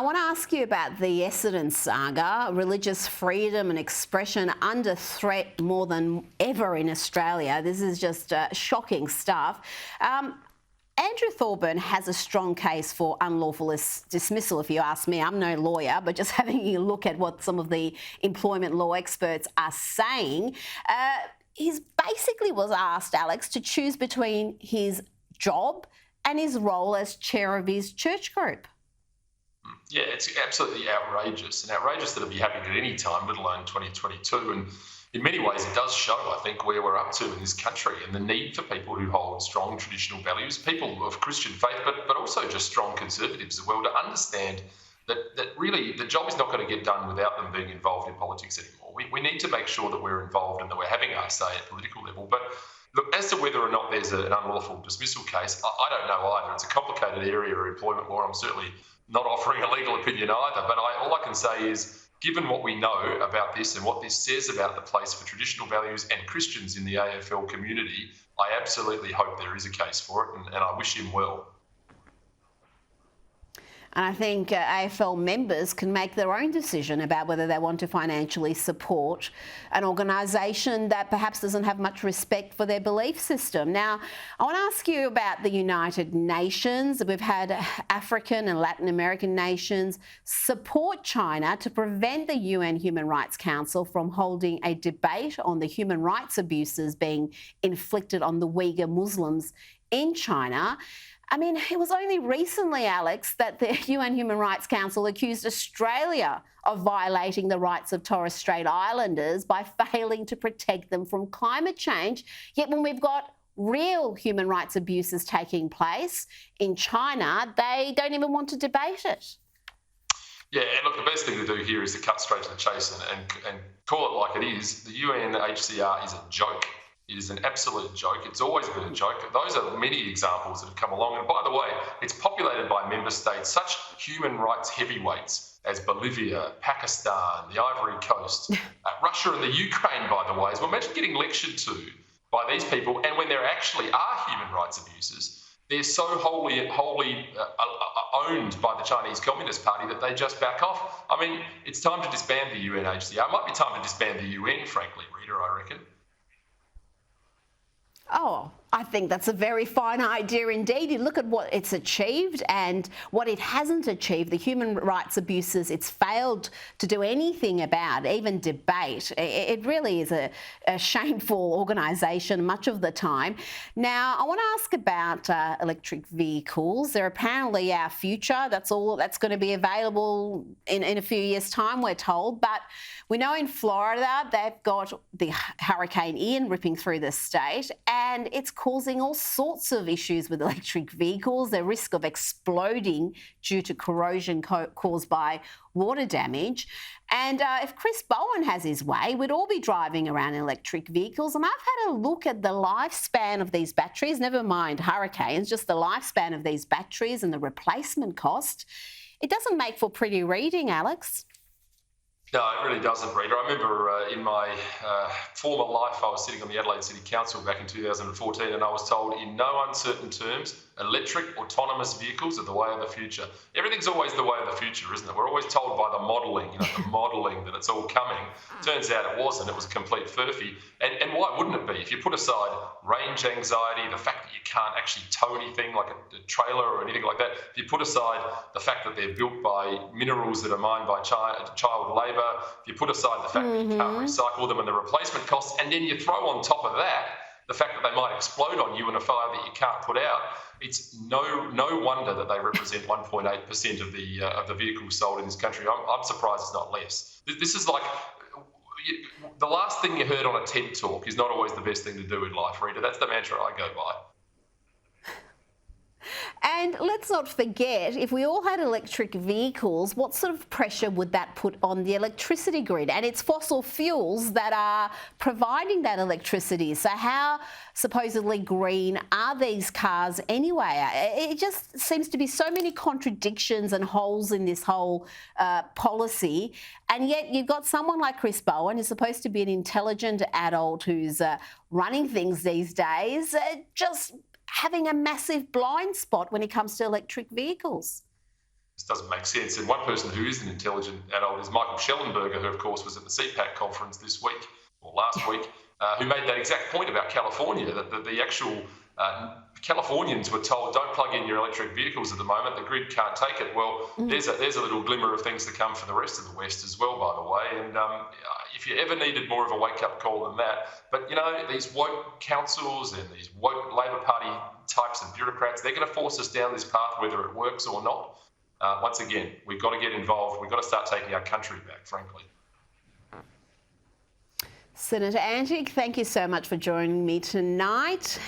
want to ask you about the Essendon saga, religious freedom and expression under threat more than ever in Australia. This is just shocking stuff. Andrew Thorburn has a strong case for unlawful dismissal, if you ask me. I'm no lawyer, but just having a look at what some of the employment law experts are saying, he basically was asked, Alex, to choose between his job and his role as chair of his church group. Yeah, it's absolutely outrageous, and outrageous that it'll be happening at any time, let alone 2022. And in many ways, it does show, I think, where we're up to in this country and the need for people who hold strong traditional values, people of Christian faith, but also just strong conservatives as well, to understand that really the job is not going to get done without them being involved in politics anymore. We need to make sure that we're involved and that we're having our say at political level. But look, as to whether or not there's an unlawful dismissal case, I don't know either. It's a complicated area of employment law. I'm certainly not offering a legal opinion either, but all I can say is, given what we know about this and what this says about the place for traditional values and Christians in the AFL community, I absolutely hope there is a case for it, and I wish him well. And I think AFL members can make their own decision about whether they want to financially support an organisation that perhaps doesn't have much respect for their belief system. Now, I want to ask you about the United Nations. We've had African and Latin American nations support China to prevent the UN Human Rights Council from holding a debate on the human rights abuses being inflicted on the Uyghur Muslims in China. I mean, it was only recently, Alex, that the UN Human Rights Council accused Australia of violating the rights of Torres Strait Islanders by failing to protect them from climate change. Yet when we've got real human rights abuses taking place in China, they don't even want to debate it. Yeah, and look, the best thing to do here is to cut straight to the chase and call it like it is. The UNHCR is a joke. It is an absolute joke. It's always been a joke. Those are many examples that have come along. And by the way, it's populated by member states, such human rights heavyweights as Bolivia, Pakistan, the Ivory Coast, Russia and the Ukraine, by the way. So imagine getting lectured to by these people, and when there actually are human rights abuses, they're so wholly owned by the Chinese Communist Party that they just back off. I mean, it's time to disband the UNHCR. It might be time to disband the UN, frankly, Rita, I reckon. Oh, I think that's a very fine idea indeed. You look at what it's achieved and what it hasn't achieved, the human rights abuses it's failed to do anything about, even debate. It really is a shameful organisation much of the time. Now, I want to ask about electric vehicles. They're apparently our future. That's all that's going to be available in a few years' time, we're told. But we know in Florida they've got the Hurricane Ian ripping through the state, and it's causing all sorts of issues with electric vehicles, the risk of exploding due to corrosion caused by water damage. And if Chris Bowen has his way, we'd all be driving around in electric vehicles. And I've had a look at the lifespan of these batteries, never mind hurricanes, just the lifespan of these batteries and the replacement cost. It doesn't make for pretty reading, Alex. No, it really doesn't, Rita. I remember in my former life, I was sitting on the Adelaide City Council back in 2014, and I was told in no uncertain terms, electric autonomous vehicles are the way of the future. Everything's always the way of the future, isn't it? We're always told by the modelling, that it's all coming. Turns out it wasn't. It was a complete furphy. And why wouldn't it be? If you put aside range anxiety, the fact that you can't actually tow anything like a trailer or anything like that, if you put aside the fact that they're built by minerals that are mined by child labour, if you put aside the fact that you can't recycle them and the replacement costs, and then you throw on top of that the fact that they might explode on you in a fire that you can't put out, it's no wonder that they represent 1.8% of the vehicles sold in this country. I'm surprised it's not less. This is like the last thing you heard on a TED talk is not always the best thing to do in life, Rita. That's the mantra I go by. And let's not forget, if we all had electric vehicles, what sort of pressure would that put on the electricity grid? And it's fossil fuels that are providing that electricity. So how supposedly green are these cars anyway? It just seems to be so many contradictions and holes in this whole policy. And yet you've got someone like Chris Bowen, who's supposed to be an intelligent adult who's running things these days, just having a massive blind spot when it comes to electric vehicles. This doesn't make sense. And one person who is an intelligent adult is Michael Schellenberger, who, of course, was at the CPAC conference this week, or last week, who made that exact point about California, that the actual Californians were told, don't plug in your electric vehicles at the moment, the grid can't take it. Well, there's a little glimmer of things to come for the rest of the West as well, by the way. And if you ever needed more of a wake-up call than that, but, you know, these woke councils and these woke Labor Party types of bureaucrats, they're going to force us down this path, whether it works or not. Once again, we've got to get involved. We've got to start taking our country back, frankly. Senator Antic, thank you so much for joining me tonight.